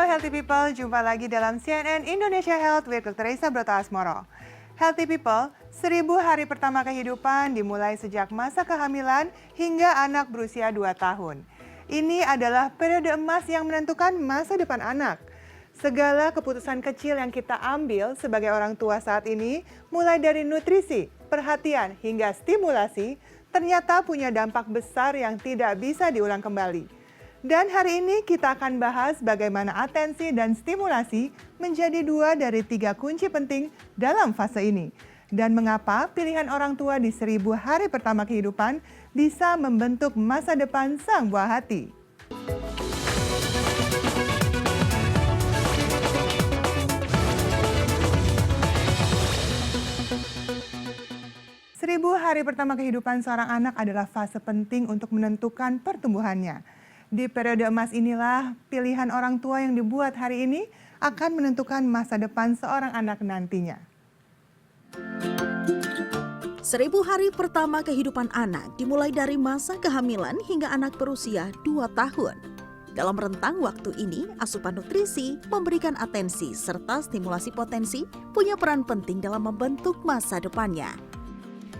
Halo Healthy People, jumpa lagi dalam CNN Indonesia Health with Dr. Isa Broto Asmoro. Healthy People, 1000 hari pertama kehidupan dimulai sejak masa kehamilan hingga anak berusia 2 tahun. Ini adalah periode emas yang menentukan masa depan anak. Segala keputusan kecil yang kita ambil sebagai orang tua saat ini, mulai dari nutrisi, perhatian, hingga stimulasi, ternyata punya dampak besar yang tidak bisa diulang kembali. Dan hari ini kita akan bahas bagaimana atensi dan stimulasi menjadi 2 dari 3 kunci penting dalam fase ini. Dan mengapa pilihan orang tua di 1000 hari pertama kehidupan bisa membentuk masa depan sang buah hati. Seribu hari pertama kehidupan seorang anak adalah fase penting untuk menentukan pertumbuhannya. Di periode emas inilah pilihan orang tua yang dibuat hari ini akan menentukan masa depan seorang anak nantinya. 1000 hari pertama kehidupan anak dimulai dari masa kehamilan hingga anak berusia 2 tahun. Dalam rentang waktu ini, asupan nutrisi, memberikan atensi, serta stimulasi potensi punya peran penting dalam membentuk masa depannya.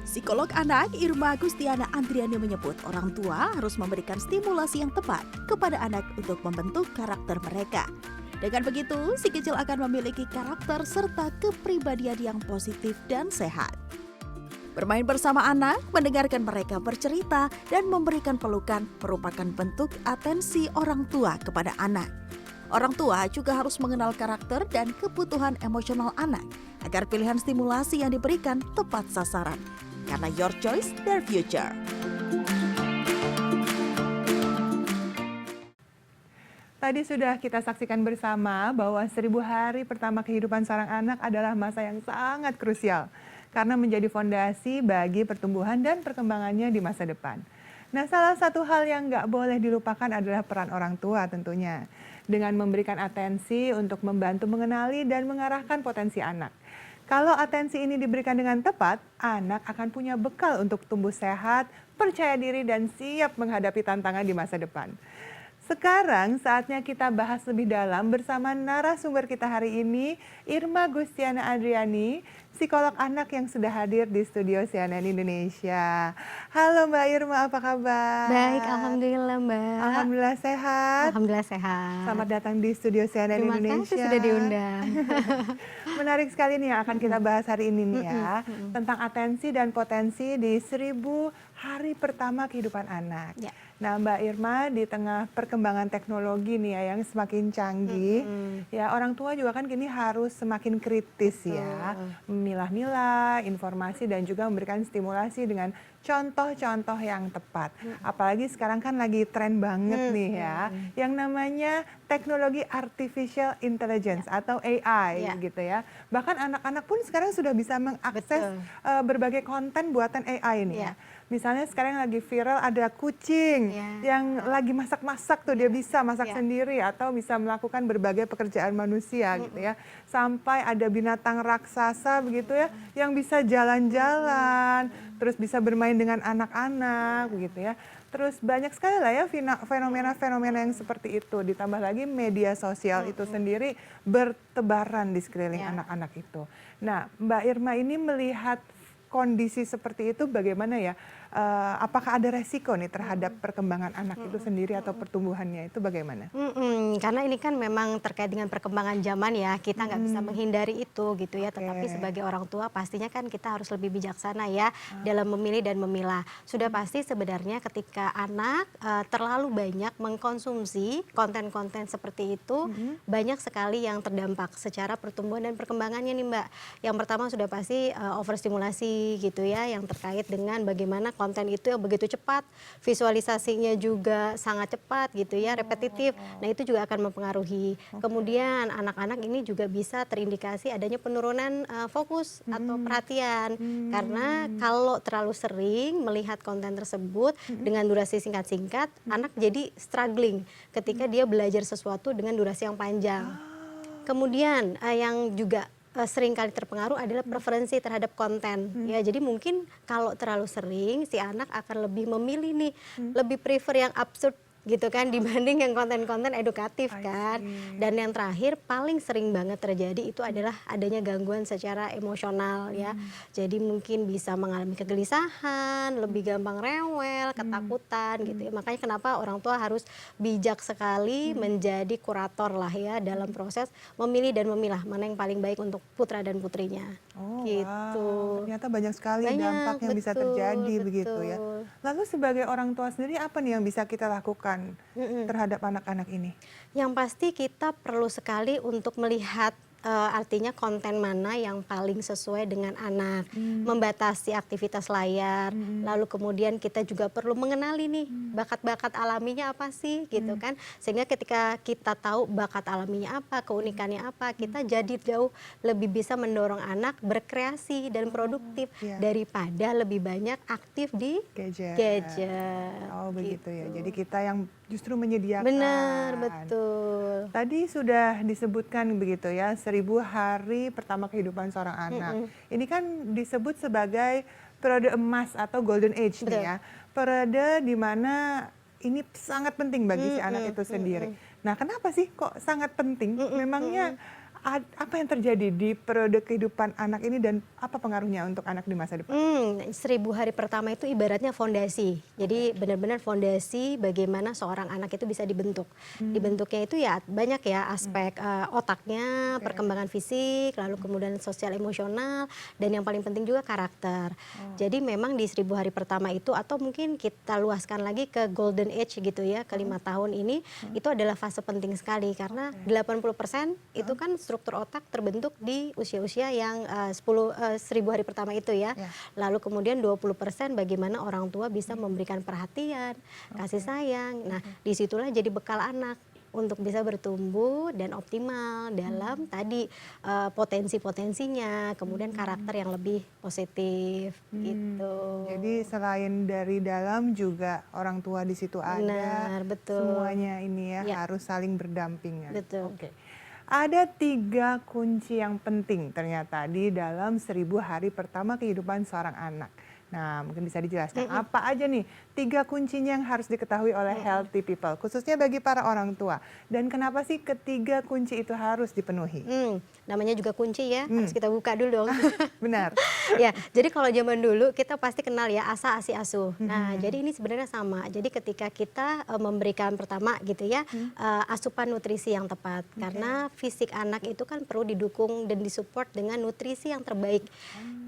Psikolog anak Irma Gustiana Andriani menyebut orang tua harus memberikan stimulasi yang tepat kepada anak untuk membentuk karakter mereka. Dengan begitu, si kecil akan memiliki karakter serta kepribadian yang positif dan sehat. Bermain bersama anak, mendengarkan mereka bercerita, dan memberikan pelukan merupakan bentuk atensi orang tua kepada anak. Orang tua juga harus mengenal karakter dan kebutuhan emosional anak agar pilihan stimulasi yang diberikan tepat sasaran. Karena your choice, their future. Tadi sudah kita saksikan bersama bahwa 1000 hari pertama kehidupan seorang anak adalah masa yang sangat krusial karena menjadi fondasi bagi pertumbuhan dan perkembangannya di masa depan. Nah, salah satu hal yang nggak boleh dilupakan adalah peran orang tua tentunya. Dengan memberikan atensi untuk membantu mengenali dan mengarahkan potensi anak. Kalau atensi ini diberikan dengan tepat, anak akan punya bekal untuk tumbuh sehat, percaya diri, dan siap menghadapi tantangan di masa depan. Sekarang saatnya kita bahas lebih dalam bersama narasumber kita hari ini, Irma Gustiana Andriani, psikolog anak yang sudah hadir di studio CNN Indonesia. Halo Mbak Irma, apa kabar? Baik, alhamdulillah Mbak. Alhamdulillah sehat. Alhamdulillah sehat. Selamat datang di studio CNN Indonesia. Terima kasih sudah diundang. Menarik sekali nih yang akan kita bahas hari ini nih ya, tentang atensi dan potensi di 1000 hari pertama kehidupan anak. Ya. Nah Mbak Irma, di tengah perkembangan teknologi nih ya yang semakin canggih, ya orang tua juga kan kini harus semakin kritis ya, memilah-milah informasi dan juga memberikan stimulasi dengan contoh-contoh yang tepat. Apalagi sekarang kan lagi tren banget nih ya, yang namanya teknologi artificial intelligence atau AI gitu ya. Bahkan anak-anak pun sekarang sudah bisa mengakses berbagai konten buatan AI nih ya. Misalnya sekarang lagi viral ada kucing yang lagi masak-masak tuh, dia bisa masak sendiri atau bisa melakukan berbagai pekerjaan manusia gitu ya. Sampai ada binatang raksasa begitu ya yang bisa jalan-jalan, terus bisa bermain dengan anak-anak begitu ya. Terus banyak sekali lah ya fenomena-fenomena yang seperti itu. Ditambah lagi media sosial itu sendiri bertebaran di sekeliling anak-anak itu. Nah Mbak Irma ini melihat kondisi seperti itu bagaimana ya? Apakah ada resiko nih terhadap perkembangan anak itu sendiri atau pertumbuhannya itu bagaimana? Karena ini kan memang terkait dengan perkembangan zaman ya, kita nggak bisa menghindari itu gitu ya. Tetapi sebagai orang tua pastinya kan kita harus lebih bijaksana ya dalam memilih dan memilah. Sudah pasti sebenarnya ketika anak terlalu banyak mengkonsumsi konten-konten seperti itu, banyak sekali yang terdampak secara pertumbuhan dan perkembangannya nih Mbak. Yang pertama sudah pasti overstimulasi gitu ya, yang terkait dengan bagaimana konten itu yang begitu cepat, visualisasinya juga sangat cepat gitu ya, repetitif. Nah itu juga akan mempengaruhi. Kemudian anak-anak ini juga bisa terindikasi adanya penurunan fokus atau perhatian. Karena kalau terlalu sering melihat konten tersebut dengan durasi singkat-singkat, anak jadi struggling ketika dia belajar sesuatu dengan durasi yang panjang. Kemudian yang juga sering kali terpengaruh adalah preferensi terhadap konten. Ya, jadi mungkin kalau terlalu sering si anak akan lebih memilih nih, lebih prefer yang absurd gitu kan dibanding yang konten-konten edukatif I kan. see. Dan yang terakhir paling sering banget terjadi itu adalah adanya gangguan secara emosional ya. Jadi mungkin bisa mengalami kegelisahan, lebih gampang rewel, ketakutan gitu ya. Makanya kenapa orang tua harus bijak sekali menjadi kurator lah ya dalam proses memilih dan memilah mana yang paling baik untuk putra dan putrinya. Oh, Gitu. wow. Ternyata banyak sekali Banyak, dampak yang bisa betul, terjadi begitu ya. betul. Lalu sebagai orang tua sendiri apa nih yang bisa kita lakukan terhadap anak-anak ini? Yang pasti kita perlu sekali untuk melihat artinya konten mana yang paling sesuai dengan anak, membatasi aktivitas layar, lalu kemudian kita juga perlu mengenali nih bakat-bakat alaminya apa sih gitu kan, sehingga ketika kita tahu bakat alaminya apa, keunikannya apa, kita jadi jauh lebih bisa mendorong anak berkreasi dan produktif iya. daripada lebih banyak aktif di Gadget. gadget. Oh, begitu ya. gitu. Jadi kita yang justru menyediakan. Benar, betul. Tadi sudah disebutkan begitu ya, 1000 hari pertama kehidupan seorang anak. Ini kan disebut sebagai periode emas atau golden age Betul. nih ya. Periode di mana ini sangat penting bagi si anak itu sendiri. Nah, kenapa sih kok sangat penting? Memangnya apa yang terjadi di periode kehidupan anak ini dan apa pengaruhnya untuk anak di masa depan? 1000 hari pertama itu ibaratnya fondasi. Jadi benar-benar fondasi bagaimana seorang anak itu bisa dibentuk. Dibentuknya itu ya banyak ya aspek otaknya, perkembangan fisik, lalu kemudian sosial emosional, dan yang paling penting juga karakter. Jadi memang di 1000 hari pertama itu atau mungkin kita luaskan lagi ke golden age gitu ya, ke 5 tahun ini, itu adalah fase penting sekali karena 80% itu kan struktur otak terbentuk di usia-usia yang 1000 hari pertama itu ya. Ya. Lalu kemudian 20% bagaimana orang tua bisa memberikan perhatian, kasih sayang. Nah, disitulah jadi bekal anak untuk bisa bertumbuh dan optimal dalam tadi potensi-potensinya, kemudian karakter yang lebih positif gitu. Jadi selain dari dalam juga orang tua di situ ada. Benar, betul. Semuanya ini ya, Ya. harus saling berdampingan. Betul. Oke. Ada 3 kunci yang penting ternyata di dalam 1000 hari pertama kehidupan seorang anak. Nah, mungkin bisa dijelaskan apa aja nih 3 kuncinya yang harus diketahui oleh healthy people, khususnya bagi para orang tua. Dan kenapa sih ketiga kunci itu harus dipenuhi? Namanya juga kunci ya, harus kita buka dulu dong. Benar. Ya, jadi kalau zaman dulu kita pasti kenal ya asa, asi, asuh. Nah, jadi ini sebenarnya sama. Jadi ketika kita memberikan pertama gitu ya, asupan nutrisi yang tepat. Karena fisik anak itu kan perlu didukung dan disupport dengan nutrisi yang terbaik.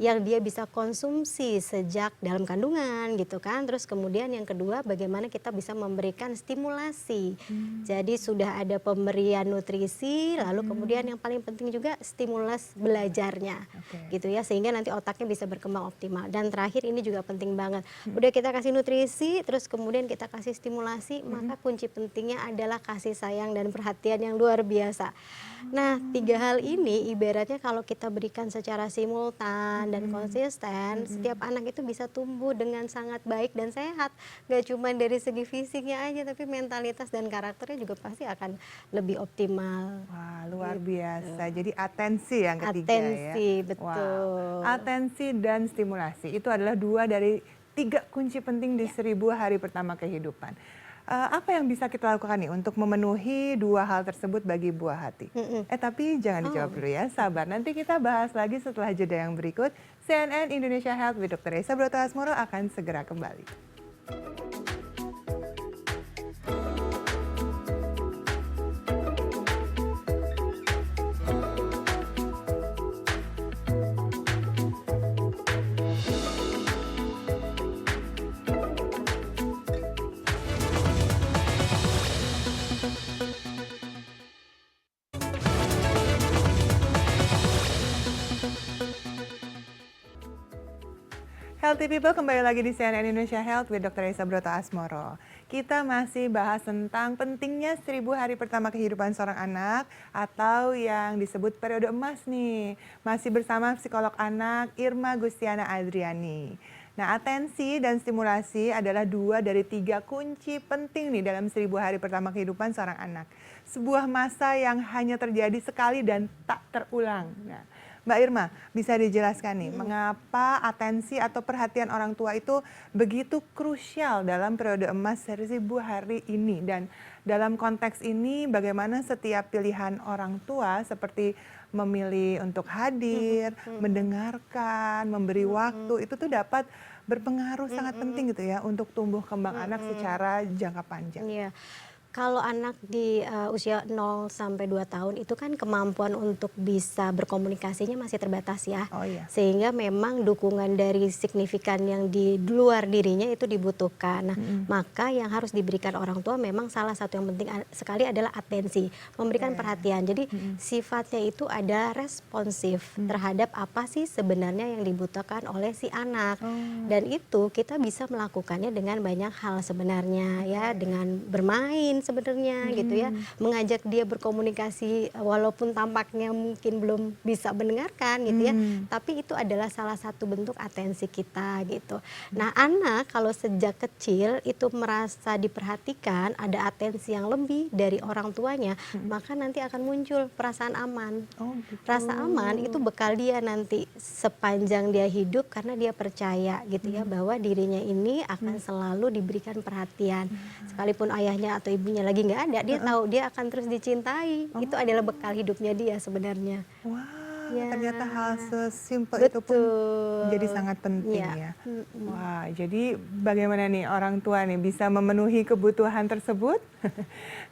Yang dia bisa konsumsi sejak dalam kandungan gitu kan. Terus kemudian yang kedua bagaimana kita bisa memberikan stimulasi. Jadi sudah ada pemberian nutrisi, lalu kemudian yang paling penting juga stimulus belajarnya. Gitu ya, sehingga nanti otaknya bisa berkembang optimal. Dan terakhir ini juga penting banget. Udah kita kasih nutrisi, terus kemudian kita kasih stimulasi, maka kunci pentingnya adalah kasih sayang dan perhatian yang luar biasa. Nah, 3 hal ini ibaratnya kalau kita berikan secara simultan dan konsisten, setiap anak itu bisa tumbuh dengan sangat baik dan sehat. Gak cuma dari segi fisiknya aja, tapi mentalitas dan karakternya juga pasti akan lebih optimal. Wah, luar biasa. Jadi atensi yang ketiga Atensi, ya. betul. Wow. Atensi dan stimulasi itu adalah 2 dari 3 kunci penting di 1000 hari pertama kehidupan. Apa yang bisa kita lakukan nih untuk memenuhi 2 hal tersebut bagi buah hati? Tapi jangan dijawab dulu ya, sabar. Nanti kita bahas lagi setelah jeda yang berikut. CNN Indonesia Health with Dr. Esa Broto Asmoro akan segera kembali. Healthy People kembali lagi di CNN Indonesia Health with Dr. Esa Broto Asmoro. Kita masih bahas tentang pentingnya 1000 hari pertama kehidupan seorang anak atau yang disebut periode emas nih. Masih bersama psikolog anak Irma Gustiana Adriani. Nah, atensi dan stimulasi adalah 2 dari 3 kunci penting nih dalam 1000 hari pertama kehidupan seorang anak. Sebuah masa yang hanya terjadi sekali dan tak terulang. Nah, Mbak Irma, bisa dijelaskan nih, mengapa atensi atau perhatian orang tua itu begitu krusial dalam periode emas 1000 hari ini? Dan dalam konteks ini, bagaimana setiap pilihan orang tua seperti memilih untuk hadir, mendengarkan, memberi waktu, itu tuh dapat berpengaruh sangat penting gitu ya untuk tumbuh kembang anak secara jangka panjang. Iya. Kalau anak di usia 0 sampai 2 tahun itu kan kemampuan untuk bisa berkomunikasinya masih terbatas ya. Oh iya. Sehingga memang dukungan dari signifikan yang di luar dirinya itu dibutuhkan. Nah, maka yang harus diberikan orang tua memang salah satu yang penting sekali adalah atensi, memberikan perhatian. Jadi sifatnya itu ada responsif terhadap apa sih sebenarnya yang dibutuhkan oleh si anak. Dan itu kita bisa melakukannya dengan banyak hal sebenarnya ya, dengan bermain sebenarnya gitu ya, mengajak dia berkomunikasi walaupun tampaknya mungkin belum bisa mendengarkan gitu ya, tapi itu adalah salah satu bentuk atensi kita gitu. Nah, anak kalau sejak kecil itu merasa diperhatikan, ada atensi yang lebih dari orang tuanya, maka nanti akan muncul perasaan aman. Oh gitu. Rasa aman itu bekal dia nanti sepanjang dia hidup karena dia percaya gitu ya bahwa dirinya ini akan selalu diberikan perhatian. Sekalipun ayahnya atau ibunya lagi nggak ada, dia tahu dia akan terus dicintai. Itu adalah bekal hidupnya dia sebenarnya. Wah, Ya. ternyata hal sesimpel itu pun Betul. jadi sangat penting Iya. ya. Wah, jadi bagaimana nih orang tua nih bisa memenuhi kebutuhan tersebut?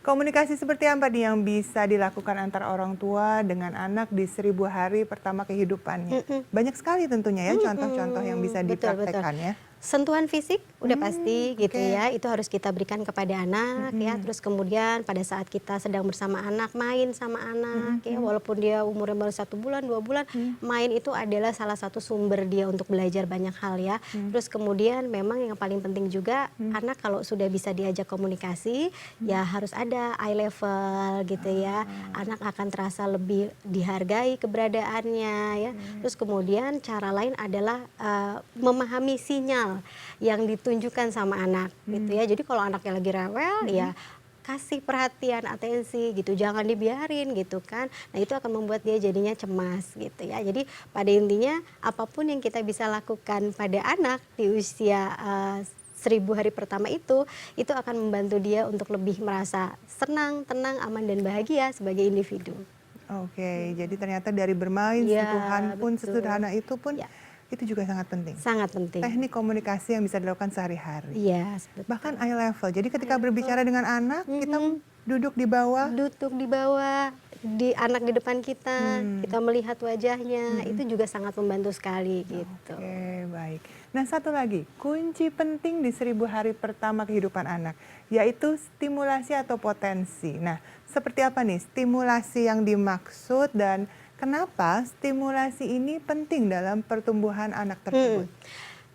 Komunikasi seperti apa nih yang bisa dilakukan antara orang tua dengan anak di 1000 hari pertama kehidupannya? Banyak sekali tentunya ya contoh-contoh yang bisa Betul, betul. dipraktekkan ya. Sentuhan fisik udah pasti gitu oke. ya, itu harus kita berikan kepada anak ya. Terus kemudian pada saat kita sedang bersama anak, main sama anak ya, walaupun dia umurnya baru 1 bulan 2 bulan, main itu adalah salah satu sumber dia untuk belajar banyak hal ya. Terus kemudian memang yang paling penting juga anak kalau sudah bisa diajak komunikasi ya harus ada eye level gitu ya. Anak akan terasa lebih dihargai keberadaannya ya. Terus kemudian cara lain adalah memahami sinyal yang ditunjukkan sama anak gitu ya. Jadi kalau anaknya lagi rewel ya kasih perhatian, atensi gitu, jangan dibiarin gitu kan. Nah, itu akan membuat dia jadinya cemas gitu ya. Jadi pada intinya apapun yang kita bisa lakukan pada anak di usia 1000 hari pertama itu akan membantu dia untuk lebih merasa senang, tenang, aman dan bahagia sebagai individu. Oke, jadi ternyata dari bermain, Ya, sentuhan pun betul. sesederhana itu pun Ya. itu juga sangat penting. Sangat penting. Teknik komunikasi yang bisa dilakukan sehari-hari. Iya, betul. Bahkan eye level. Jadi ketika berbicara dengan anak, kita duduk di bawah. Duduk di bawah, di anak di depan kita, kita melihat wajahnya, itu juga sangat membantu sekali gitu. Oke, baik. Nah, satu lagi, kunci penting di 1000 hari pertama kehidupan anak, yaitu stimulasi atau potensi. Nah, seperti apa nih stimulasi yang dimaksud dan kenapa stimulasi ini penting dalam pertumbuhan anak tersebut?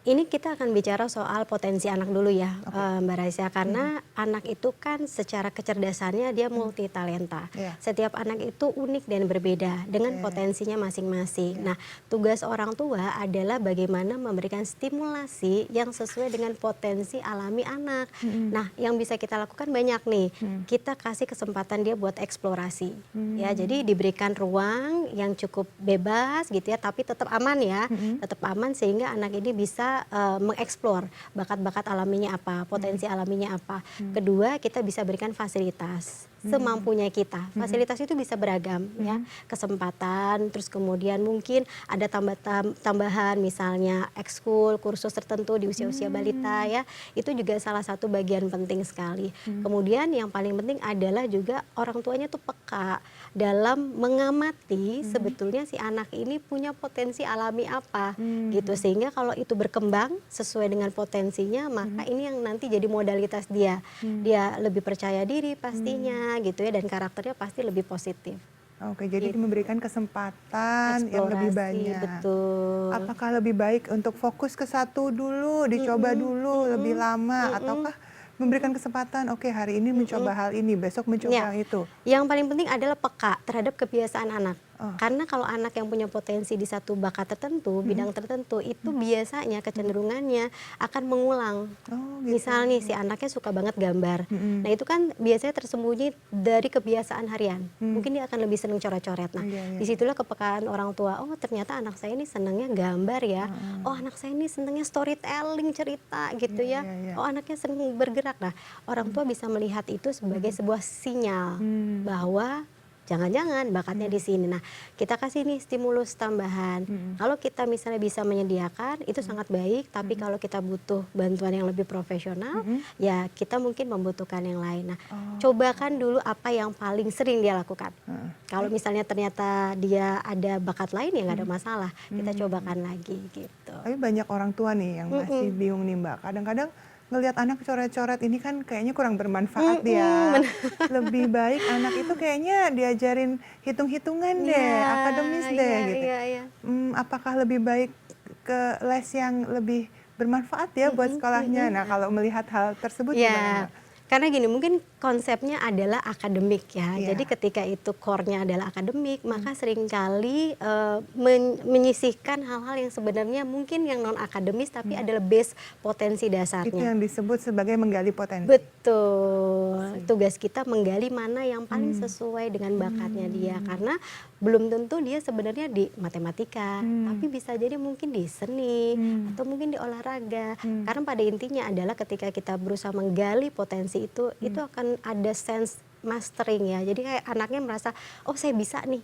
Ini kita akan bicara soal potensi anak dulu ya, Mbak Raisa, karena anak itu kan secara kecerdasannya dia multi talenta. Iya. Setiap anak itu unik dan berbeda dengan potensinya masing-masing. Nah, tugas orang tua adalah bagaimana memberikan stimulasi yang sesuai dengan potensi alami anak. Nah, yang bisa kita lakukan banyak nih. Kita kasih kesempatan dia buat eksplorasi. Ya, jadi diberikan ruang yang cukup bebas gitu ya, tapi tetap aman ya, tetap aman sehingga anak ini bisa mengeksplor bakat-bakat alaminya apa, potensi alaminya apa. Kedua, kita bisa berikan fasilitas semampunya kita. Fasilitas itu bisa beragam ya, kesempatan, terus kemudian mungkin ada tambahan misalnya ekskul, kursus tertentu di usia-usia balita ya. Itu juga salah satu bagian penting sekali. Kemudian yang paling penting adalah juga orang tuanya tuh peka dalam mengamati sebetulnya si anak ini punya potensi alami apa gitu, sehingga kalau itu berkembang sesuai dengan potensinya, maka ini yang nanti jadi modalitas dia. Dia lebih percaya diri pastinya gitu ya, dan karakternya pasti lebih positif. Oke, jadi Gitu. memberikan kesempatan yang lebih Eksplorasi, banyak. betul. Apakah lebih baik untuk fokus ke satu dulu, dicoba dulu lebih lama, ataukah memberikan kesempatan, oke hari ini mencoba hal ini, besok mencoba Ya. yang itu? Yang paling penting adalah peka terhadap kebiasaan anak. Oh. Karena kalau anak yang punya potensi di satu bakat tertentu, bidang tertentu, itu biasanya kecenderungannya akan mengulang. Oh, gitu. Misal nih si anaknya suka banget gambar. Nah itu kan biasanya tersembunyi dari kebiasaan harian. Mungkin dia akan lebih seneng coret-coret. Nah Iya, iya. disitulah kepekaan orang tua, oh ternyata anak saya ini senengnya gambar ya. Oh anak saya ini senengnya storytelling, cerita gitu Iya, ya. iya, iya. Oh anaknya seneng bergerak. Nah orang tua bisa melihat itu sebagai sebuah sinyal bahwa jangan-jangan bakatnya di sini. Nah, kita kasih nih stimulus tambahan. Kalau kita misalnya bisa menyediakan, itu sangat baik. Tapi kalau kita butuh bantuan yang lebih profesional, ya kita mungkin membutuhkan yang lain. Nah, cobakan dulu apa yang paling sering dia lakukan. Kalau misalnya ternyata dia ada bakat lain, ya nggak ada masalah. Kita cobakan lagi gitu. Tapi banyak orang tua nih yang masih bingung nih Mbak. Kadang-kadang ngelihat anak coret-coret ini kan kayaknya kurang bermanfaat ya. Lebih baik anak itu kayaknya diajarin hitung-hitungan deh, Iya, akademis deh iya, gitu. iya, iya. Apakah lebih baik ke les yang lebih bermanfaat ya buat sekolahnya? Nah, kalau melihat hal tersebut gimana Ya, Mbak? karena gini, mungkin konsepnya adalah akademik ya. Iya. Jadi ketika itu core-nya adalah akademik, maka seringkali menyisihkan hal-hal yang sebenarnya mungkin yang non akademis tapi adalah base potensi Itu dasarnya. yang disebut sebagai menggali potensi. Betul. Tugas kita menggali mana yang paling sesuai dengan bakatnya dia. Karena belum tentu dia sebenarnya di matematika, tapi bisa jadi mungkin di seni atau mungkin di olahraga. Karena pada intinya adalah ketika kita berusaha menggali potensi itu akan ada sense mastering ya. Jadi kayak anaknya merasa, oh saya bisa nih.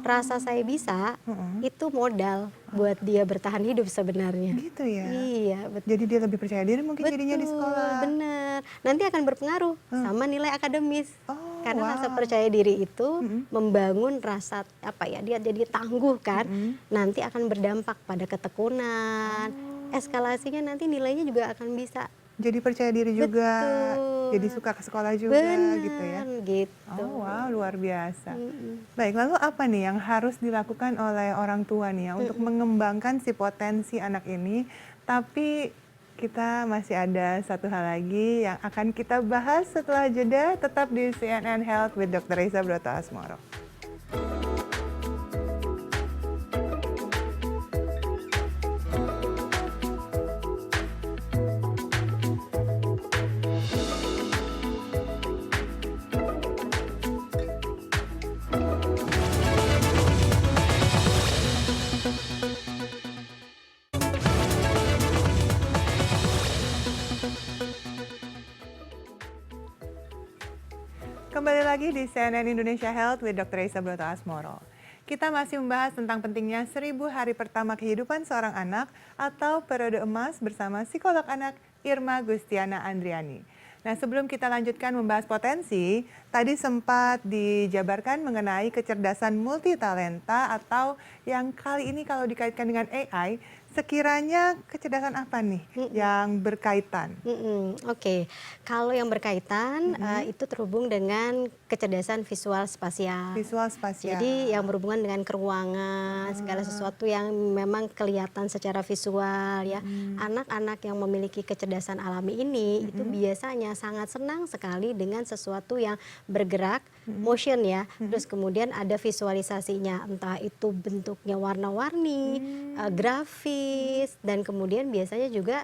Rasa saya bisa itu modal buat dia bertahan hidup sebenarnya. Gitu ya. Iya, betul. Jadi dia lebih percaya diri mungkin jadinya di Betul, sekolah. bener. Nanti akan berpengaruh sama nilai akademis. Oh, Karena rasa wow. percaya diri itu membangun rasa apa ya, dia jadi tangguh kan. Nanti akan berdampak pada ketekunan. Eskalasinya nanti nilainya juga akan bisa. Jadi percaya diri juga, Betul. jadi suka ke sekolah juga gitu ya. Gitu. Oh wow, luar biasa. Baik, lalu apa nih yang harus dilakukan oleh orang tua nih ya untuk mengembangkan si potensi anak ini? Tapi kita masih ada satu hal lagi yang akan kita bahas setelah jeda. Tetap di CNN Health with Dr. Reza Broto Asmoro. Kembali lagi di CNN Indonesia Health with Dr. Reza Broto Asmoro. Kita masih membahas tentang pentingnya 1000 hari pertama kehidupan seorang anak atau periode emas bersama psikolog anak Irma Gustiana Andriani. Nah, sebelum kita lanjutkan membahas potensi, tadi sempat dijabarkan mengenai kecerdasan multitalenta atau yang kali ini kalau dikaitkan dengan AI, sekiranya kecerdasan apa nih yang berkaitan? Oke, kalau yang berkaitan itu terhubung dengan kecerdasan visual spasial. Visual spasial. Jadi yang berhubungan dengan keruangan, segala sesuatu yang memang kelihatan secara visual ya. Anak-anak yang memiliki kecerdasan alami ini itu biasanya sangat senang sekali dengan sesuatu yang bergerak, motion ya. Terus kemudian ada visualisasinya, entah itu bentuknya warna-warni, grafis, dan kemudian biasanya juga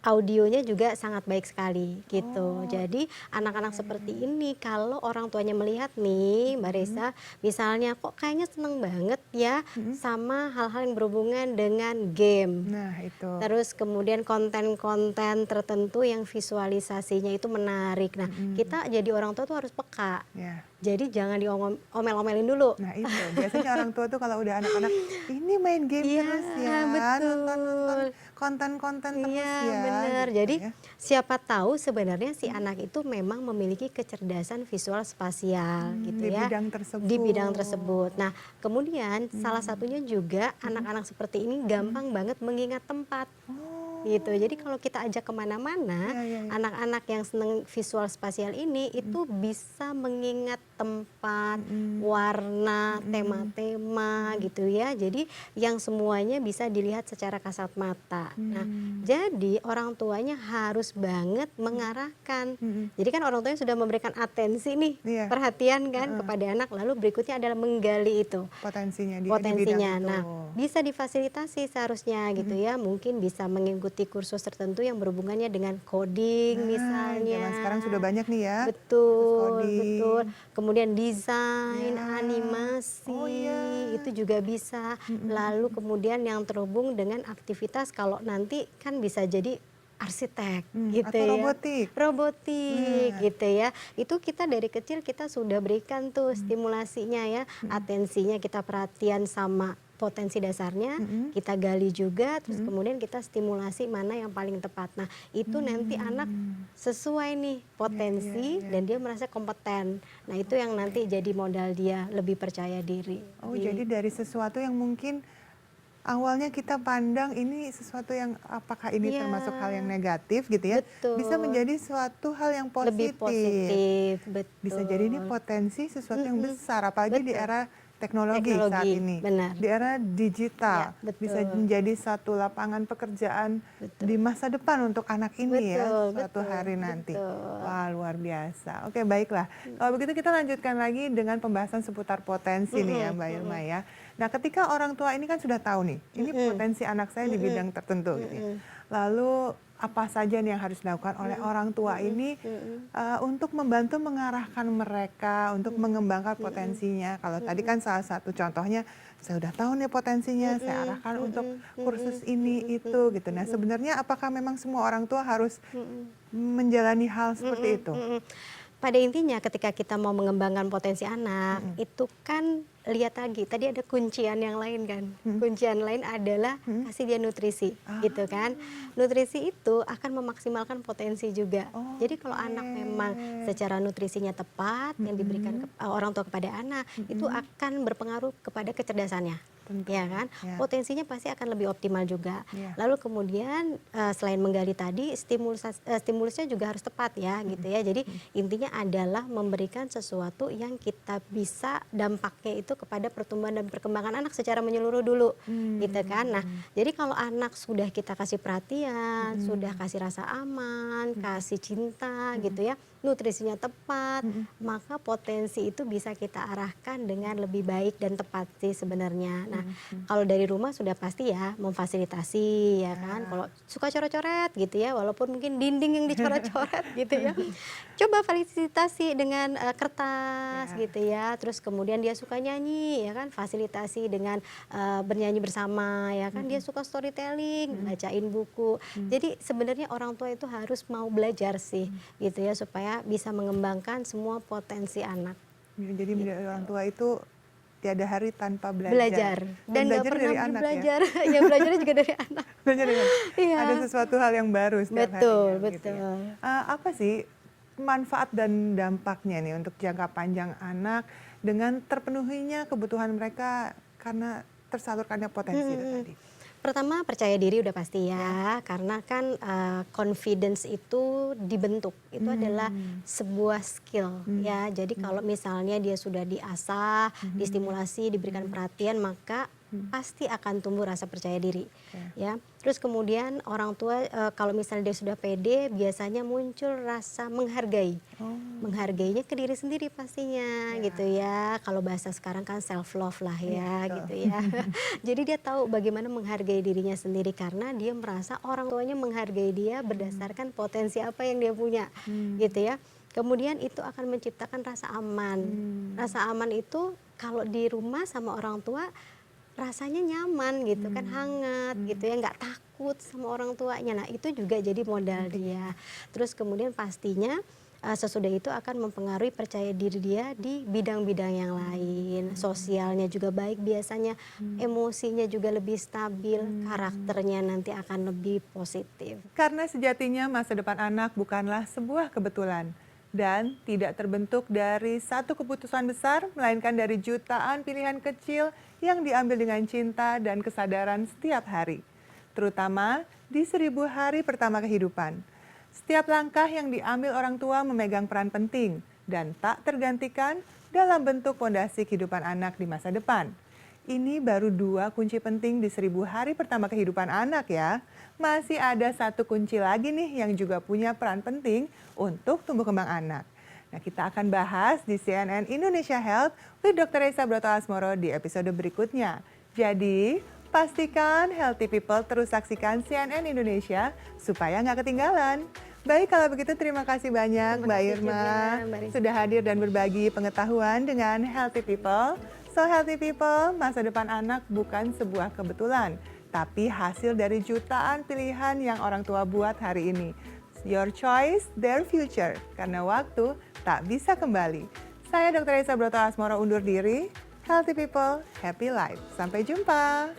audionya juga sangat baik sekali gitu. Jadi anak-anak seperti ini kalau orang tuanya melihat nih Mbak Reza, misalnya kok kayaknya seneng banget ya sama hal-hal yang berhubungan dengan game. Nah, itu. Terus kemudian konten-konten tertentu yang visualisasinya itu menarik. Nah, kita jadi orang tua tuh harus peka. Ya. Jadi jangan diomel-omelin dulu. Nah itu, biasanya orang tua tuh kalau udah anak-anak, ini main game Iya, terus ya, betul. nonton konten-konten terus Iya, ya. benar. Gitu Jadi ya. siapa tahu sebenarnya si anak itu memang memiliki kecerdasan visual spasial gitu di ya. bidang tersebut. Di bidang tersebut. Nah, kemudian salah satunya juga anak-anak seperti ini gampang banget mengingat tempat. Oh, gitu. Jadi kalau kita ajak kemana-mana, Iya, iya, iya. anak-anak yang seneng visual spasial ini itu bisa mengingat tempat, warna, tema-tema gitu ya. Jadi yang semuanya bisa dilihat secara kasat mata. Nah, jadi orang tuanya harus banget mengarahkan. Jadi kan orang tuanya sudah memberikan atensi nih, Iya. perhatian kan kepada anak, lalu berikutnya adalah menggali itu Potensinya di bidang potensinya. itu. Nah, bisa difasilitasi seharusnya gitu ya. Mungkin bisa mengikuti kursus tertentu yang berhubungannya dengan coding misalnya. Zaman sekarang sudah banyak nih ya. Betul, coding. betul. Kemudian desain, Ya. animasi, Oh, iya. itu juga bisa. Lalu kemudian yang terhubung dengan aktivitas kalau nanti kan bisa jadi arsitek gitu atau ya. robotik. Robotik gitu ya. Itu kita dari kecil kita sudah berikan tuh stimulasinya ya. Atensinya kita perhatian sama potensi dasarnya, kita gali juga, terus kemudian kita stimulasi mana yang paling tepat. Nah, itu nanti anak sesuai nih potensi dan dia merasa kompeten. Nah, itu yang nanti jadi modal dia lebih percaya diri. Oh, jadi dari sesuatu yang mungkin awalnya kita pandang ini sesuatu yang apakah ini Iya. termasuk hal yang negatif gitu ya, Betul. bisa menjadi suatu hal yang Lebih positif, betul. Bisa jadi ini potensi sesuatu yang besar, apalagi di Betul. era teknologi saat Teknologi, ini. benar. Di era digital, Ya, betul. bisa menjadi satu lapangan pekerjaan Betul. di masa depan untuk anak ini ya, Betul, suatu betul, hari nanti. betul. Wah, luar biasa. Oke, baiklah. Kalau begitu kita lanjutkan lagi dengan pembahasan seputar potensi nih ya, Mbak Irma ya. Nah, ketika orang tua ini kan sudah tahu nih, ini potensi anak saya di bidang tertentu gitu ya. Lalu apa saja nih yang harus dilakukan oleh orang tua ini untuk membantu mengarahkan mereka untuk mengembangkan potensinya. Kalau tadi kan salah satu contohnya, saya udah tahu nih potensinya, saya arahkan untuk kursus ini itu gitu. Nah, sebenarnya apakah memang semua orang tua harus menjalani hal seperti itu? Pada intinya ketika kita mau mengembangkan potensi anak, itu kan lihat lagi, tadi ada kuncian yang lain kan. Kuncian lain adalah kasih dia nutrisi, gitu kan. Nutrisi itu akan memaksimalkan potensi juga. Jadi kalau anak memang secara nutrisinya tepat, yang diberikan orang tua kepada anak, itu akan berpengaruh kepada kecerdasannya. Tentu, Ya kan, ya. potensinya pasti akan lebih optimal juga. Ya. Lalu kemudian selain menggali tadi, stimulusnya juga harus tepat ya, gitu ya. Jadi intinya adalah memberikan sesuatu yang kita bisa dampaknya itu kepada pertumbuhan dan perkembangan anak secara menyeluruh dulu, gitu kan. Nah, jadi kalau anak sudah kita kasih perhatian, sudah kasih rasa aman, kasih cinta, gitu ya, nutrisinya tepat, maka potensi itu bisa kita arahkan dengan lebih baik dan tepat sih sebenarnya. Nah, kalau dari rumah sudah pasti ya memfasilitasi ya kan. Kalau suka coret-coret gitu ya, walaupun mungkin dinding yang dicoret-coret gitu ya. Coba fasilitasi dengan kertas gitu ya. Terus kemudian dia suka nyanyi ya kan, fasilitasi dengan bernyanyi bersama ya kan. Dia suka storytelling, bacain buku. Jadi sebenarnya orang tua itu harus mau belajar sih gitu ya, supaya bisa mengembangkan semua potensi anak. Jadi menjadi orang tua itu tiada hari tanpa belajar. Belajar dan nggak belajar pernah dari berhenti anak belajar. Ya belajarnya juga dari anak. Belajar dari anak. Iya. Ada sesuatu hal yang baru setiap Betul, harinya, gitu ya. betul. Apa sih manfaat dan dampaknya nih untuk jangka panjang anak dengan terpenuhinya kebutuhan mereka karena tersalurkannya potensi itu tadi? Pertama percaya diri udah pasti ya, karena kan confidence itu dibentuk, itu adalah sebuah skill ya. Jadi kalau misalnya dia sudah diasah, distimulasi, diberikan perhatian, maka pasti akan tumbuh rasa percaya diri ya. Terus kemudian orang tua kalau misalnya dia sudah pede, biasanya muncul rasa menghargai. Menghargainya ke diri sendiri pastinya gitu ya. Kalau bahasa sekarang kan self love lah ya gitu ya. Jadi dia tahu bagaimana menghargai dirinya sendiri karena dia merasa orang tuanya menghargai dia berdasarkan potensi apa yang dia punya gitu ya. Kemudian itu akan menciptakan rasa aman. Rasa aman itu kalau di rumah sama orang tua rasanya nyaman gitu kan, hangat gitu ya, nggak takut sama orang tuanya. Nah, itu juga jadi modal dia. Terus kemudian pastinya sesudah itu akan mempengaruhi percaya diri dia di bidang-bidang yang lain. Sosialnya juga baik biasanya, emosinya juga lebih stabil, karakternya nanti akan lebih positif. Karena sejatinya masa depan anak bukanlah sebuah kebetulan dan tidak terbentuk dari satu keputusan besar, melainkan dari jutaan pilihan kecil yang diambil dengan cinta dan kesadaran setiap hari. Terutama di 1000 hari pertama kehidupan. Setiap langkah yang diambil orang tua memegang peran penting dan tak tergantikan dalam bentuk fondasi kehidupan anak di masa depan. Ini baru 2 kunci penting di 1000 hari pertama kehidupan anak ya. Masih ada 1 kunci lagi nih yang juga punya peran penting untuk tumbuh kembang anak. Nah, kita akan bahas di CNN Indonesia Health with Dr. Esa Broto Asmoro di episode berikutnya. Jadi, pastikan Healthy People terus saksikan CNN Indonesia supaya nggak ketinggalan. Baik, kalau begitu terima kasih banyak Mbak Irma sudah hadir dan berbagi pengetahuan dengan Healthy People. So Healthy People, masa depan anak bukan sebuah kebetulan, tapi hasil dari jutaan pilihan yang orang tua buat hari ini. Your choice, their future, karena waktu tak bisa kembali. Saya Dr. Esa Broto Asmoro undur diri. Healthy People, Happy Life. Sampai jumpa.